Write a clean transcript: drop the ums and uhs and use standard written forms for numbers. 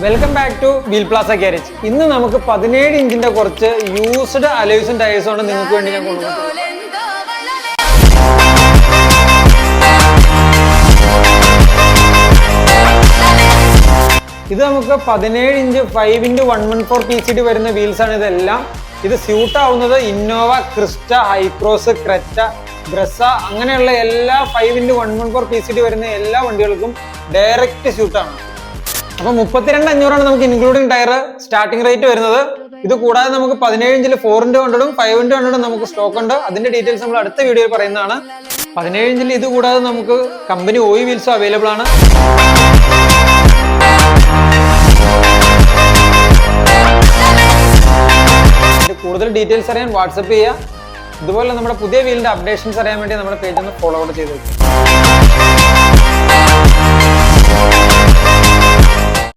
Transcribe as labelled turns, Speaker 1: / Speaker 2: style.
Speaker 1: Welcome back two wheel Plaza garage. ഇന്ന് നമുക്ക് 17 ഇഞ്ചിന്റെ കുറച്ച് യൂസ്ഡ് അലോയ്സും ടയേഴ്സും ആണ് നിങ്ങൾക്ക് വേണ്ടി ഞാൻ കൊണ്ടുവന്നത്. ഇത് നമുക്ക് 17 ഇഞ്ച് 5x114 PCD വരുന്ന വീൽസ് ആണ് ഇതെല്ലാം. ഇത് സ്യൂട്ട് ആവുന്നത് Innova, Crysta, Hycross, Creta, Brezza അങ്ങനെയുള്ള എല്ലാ 5x114 PCD വരുന്ന എല്ലാ വണ്ടികൾക്കും ഡയറക്റ്റ് സ്യൂട്ടാണ്. അപ്പൊ 32,500 നമുക്ക് ഇൻക്ലൂഡിംഗ് ടയർ സ്റ്റാർട്ടിംഗ് റേറ്റ് വരുന്നത്. ഇത് കൂടാതെ നമുക്ക് 17 ഇഞ്ചിൽ 4x100ഉം 5x100ഉം നമുക്ക് സ്റ്റോക്ക് ഉണ്ട്. അതിന്റെ ഡീറ്റെയിൽസ് നമ്മൾ അടുത്ത വീഡിയോയിൽ പറയുന്നതാണ്. 17 ഇഞ്ചിൽ ഇത് കൂടാതെ നമുക്ക് കമ്പനി OE വീൽസും അവൈലബിൾ ആണ്. കൂടുതൽ ഡീറ്റെയിൽസ് അറിയാൻ വാട്സപ്പ് ചെയ്യുക. ഇതുപോലെ നമ്മുടെ പുതിയ വീലിന്റെ അപ്ഡേഷൻസ് അറിയാൻ വേണ്ടി നമ്മുടെ പേജ് ഒന്ന് ഫോളോ ചെയ്ത് വെക്കുക.